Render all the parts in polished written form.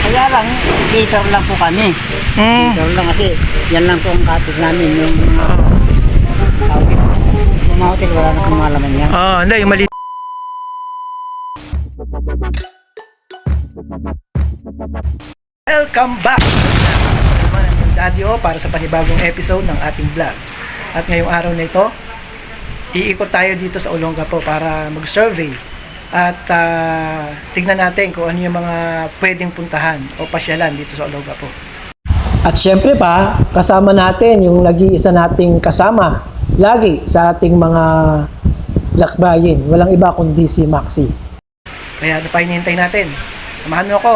Kaya lang, dito lang po kami. Dito lang kasi yan lang po ang kapit namin yung tawid. Yung mga hotel, wala na pong malaman yan. Hindi, yung mali. Welcome back! Naman ang Daddy O para sa panibagong episode ng ating vlog. At ngayong araw na ito, iikot tayo dito sa Olongapo para mag-survey at tignan natin kung ano yung mga pwedeng puntahan o pasyalan dito sa Olongapo. At syempre pa, kasama natin yung nag-iisa nating kasama lagi sa ating mga lakbayin. Walang iba kundi si Maxi. Kaya ano pa hinihintay natin? Samahan mo ako.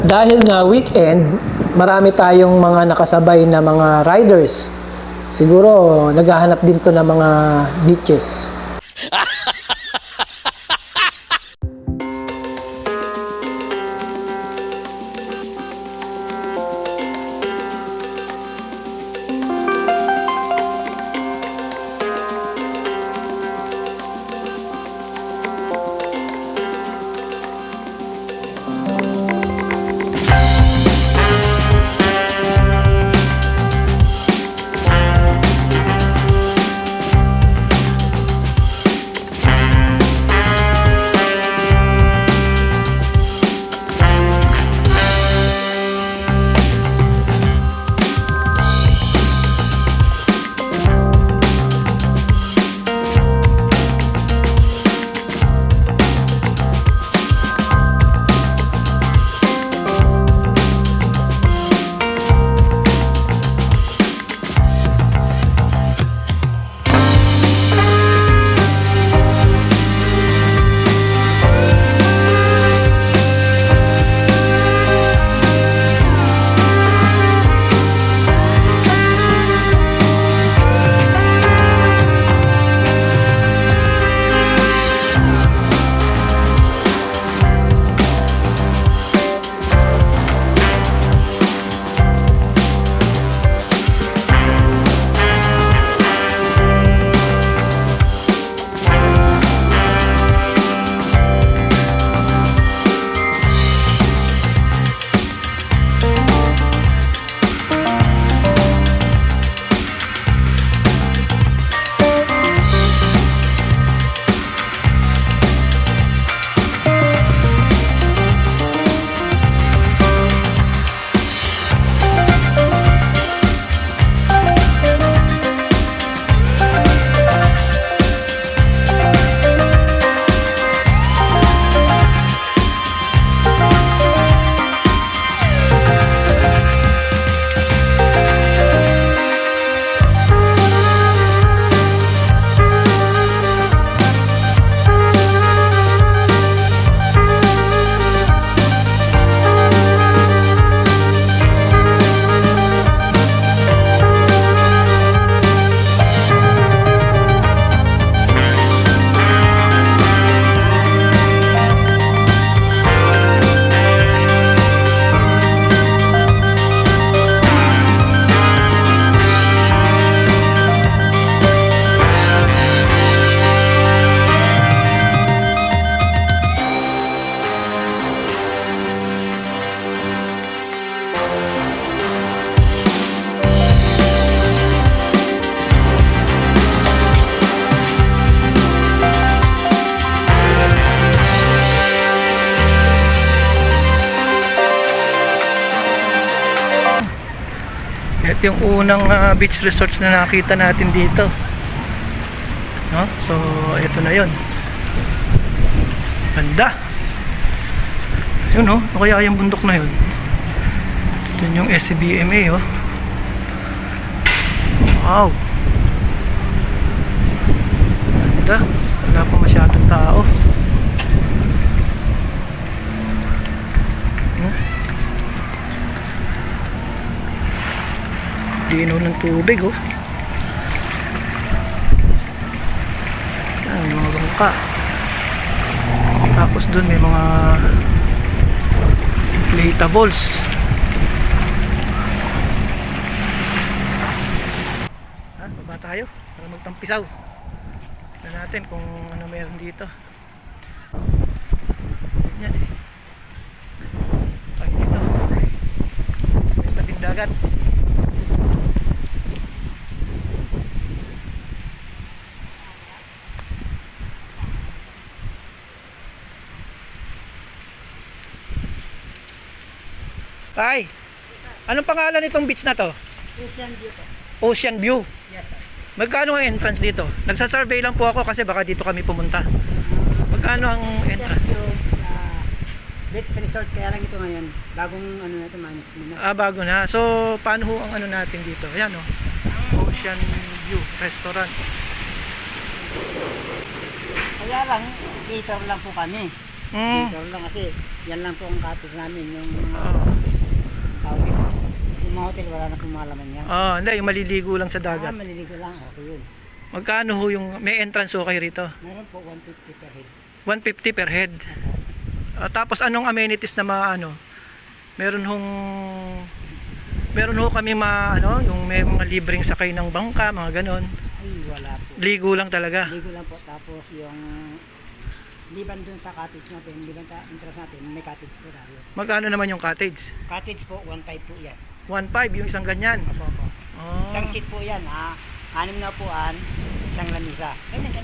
Dahil nga weekend, marami tayong mga nakasabay na mga riders. Siguro naghahanap din to ng mga beaches. Ito yung unang beach resorts na nakita natin dito. No? So, ito na yun. Ganda. Yun oh, ano kaya yung bundok na yun? Ito yung SCBMA oh. Wow. Ganda. Wala pa masyadong tao. Linaw ng tubig oh. Ayan, may mga bangka. Tapos dun may mga inflatables. Baba tayo para magtampisaw. Tignan natin kung ano meron dito. Yan eh. Tayo dito. May tabing dagat. Tay, anong pangalan nitong beach na to? Ocean View po. Ocean View. Yes, sir. Magkano ang entrance dito? Nagsasurvey lang po ako kasi baka dito kami pumunta. Magkano ang Ocean entrance? View, beach resort, kaya lang ito ngayon. Bagong ano na ito, management na. Bago na. So, paano ho ang ano natin dito? Ayan o. Ocean View Restaurant. Kaya lang, cater lang po kami. Mm. Cater lang kasi, yan lang po ang cottage namin. Yung Oh. tawag. Yung mga hotel, wala na pong malaman yan. Hindi. Yung maliligo lang sa dagat. Maliligo lang, okay yun. Magkano ho yung... May entrance ho kayo rito? Meron po 150 per head. 150 per head. Tapos anong amenities na ano? Meron ho kami yung may mga libreng sakay ng bangka, mga ganon. Ay, wala po. Ligo lang talaga. Ligo lang po. Tapos yung liban dun sa cottage natin, liban sa interest natin, may cottage po tayo. Magkano naman yung cottage? Cottage po, 1.5 po yan. 1.5 yung isang ganyan. Opo, opo. Oh. Isang seat po yan, 6 na upuan, isang lamisa. Ganyan.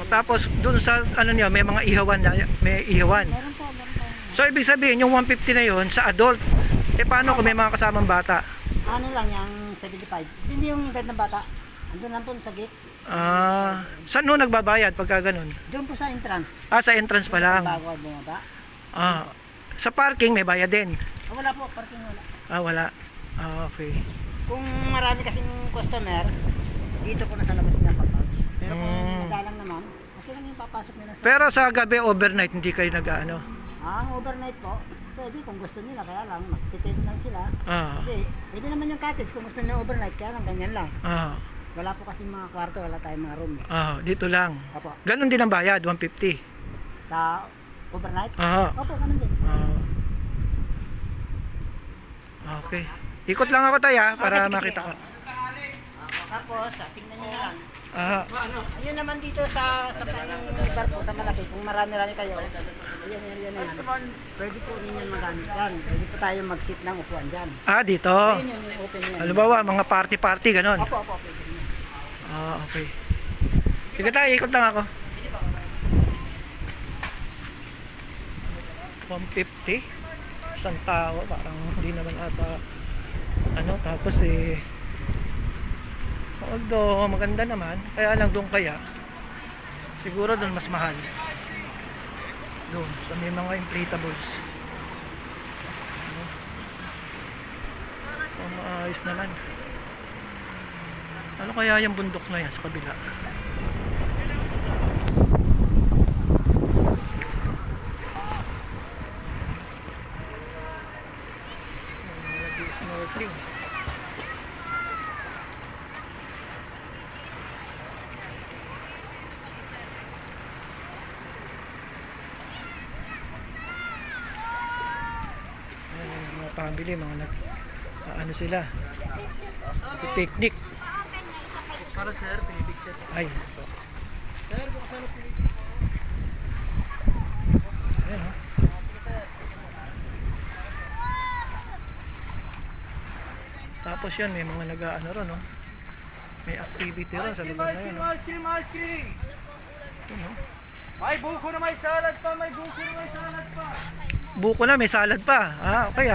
Tapos dun sa niya, may mga ihawan na, may ihawan. Meron po. So ibig sabihin yung 150 na yon sa adult. Paano kung may mga kasamang bata? Ano lang yung 75. Hindi yung edad ng bata. Andun lang po sa gate. Saan ho nagbabayad pagka ganun? Doon po sa entrance. Sa entrance pa lang. Bago bumaba. Sa parking may bayad din. Wala po, parking wala. Wala. Okay. Kung marami kasing customer, dito po nasa labas niya papag. Pero kung madalang naman, okay lang yung papasok nila sa... Pero sa gabi overnight hindi kayo nag-ano? Ang overnight po, pwede kung gusto nila, kaya lang magtitin lang sila. Kasi pwede naman yung cottage kung gusto nila overnight, kaya lang ganyan lang. Wala po kasi mga kwarto, wala tayong mga room. Dito lang. Opo. Ganon din ang bayad, 150. Sa overnight? Opo, ganun din. Okay. Ikot lang ako tayo para sige, makita ko. Tapos, tingnan nyo na lang. Ayun naman dito sa barko, sa malaki, kung marami-rami kayo, yan. Pwede po ninyo magamit yan. Pwede po tayo mag-sit ng upuan dyan. Dito. Ayun yung open yan. Halimbawa, mga party ganon. Opo, pwede nyo. Okay. Sige tayo, ikot lang ako. 150 isang tao, parang hindi naman ata tapos although maganda naman, kaya lang doon kaya siguro doon mas mahal, doon sa may mga inflatables. Maayos naman. Ano kaya yung bundok na yan sa kabila? Snorkeling. Mga pamili, mga ano sila, picnic. Para sir, pinipicture. Ay. Sir, bukasan na pinipicture. Ayan ha. Tapos yan, may mga nag-ano ron, no? May activity ron sa lugar na yan. Ice cream! May buko na may salad pa, Buko na, may salad pa. Okay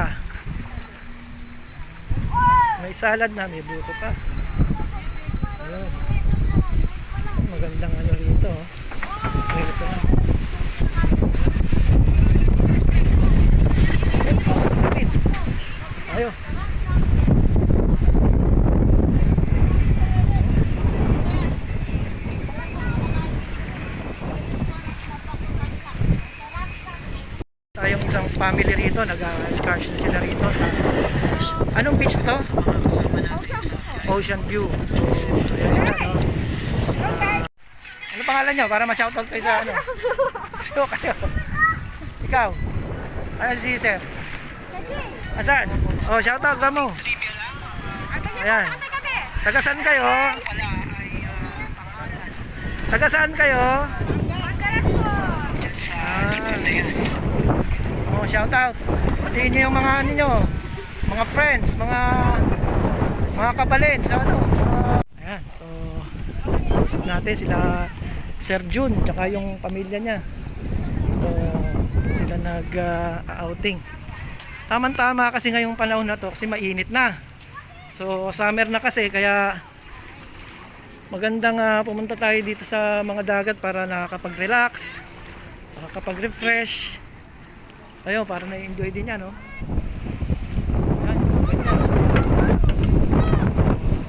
May salad na, may buko pa. Ayun. Magandang ano rito. Oh. Ito na. Ayo. Tayong isang family rito, nag-excursion sila rito sa anong beach to? Ocean View. So, ayan sila, no? Ano pangalan nyo? Para ma-shoutout kayo sa ano? So, kayo. Ikaw? Ano si Sir? Asan? Oh, shoutout ka mo. Ayan. Taga saan kayo? Taga saan kayo? Oh, shoutout. Patiin niyo yung mga ano nyo, mga friends, mga kabalin sa ano. Ayan. So, usap natin sila Sir Jun tsaka yung pamilya niya. So, sila nag-outing. Tama-tama kasi ngayong panahon na to kasi mainit na. So, summer na kasi kaya magandang pumunta tayo dito sa mga dagat para nakakapag-relax, nakakapag-refresh. Ayun, para na-enjoy din yan, no? Ayan, ganyan.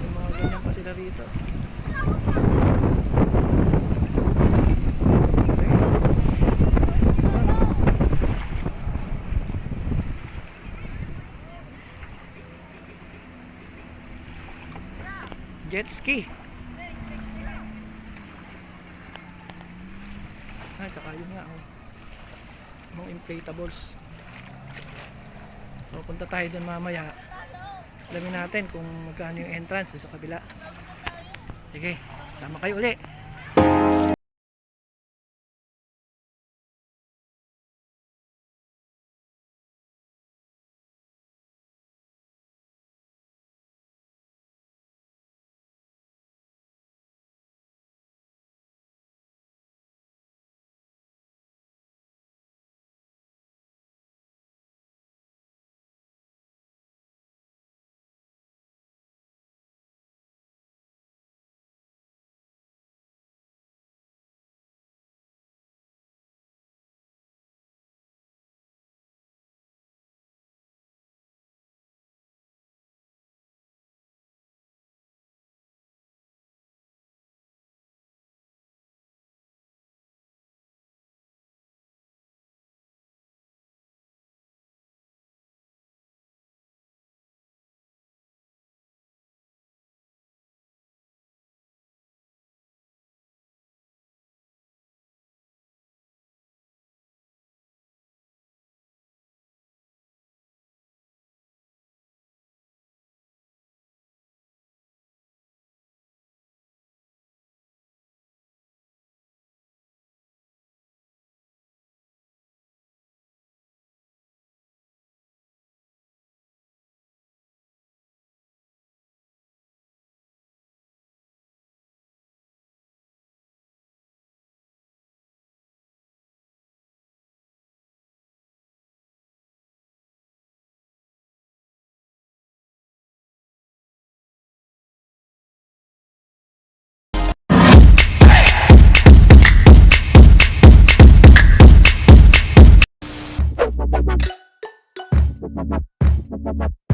May mga ganyan pa sila rito. Jet ski. Ay, saka yun nga, oh. Mga inflatables. So, punta tayo dun mamaya. Alamin natin kung magkano yung entrance sa kabila. Sige, sama kayo uli.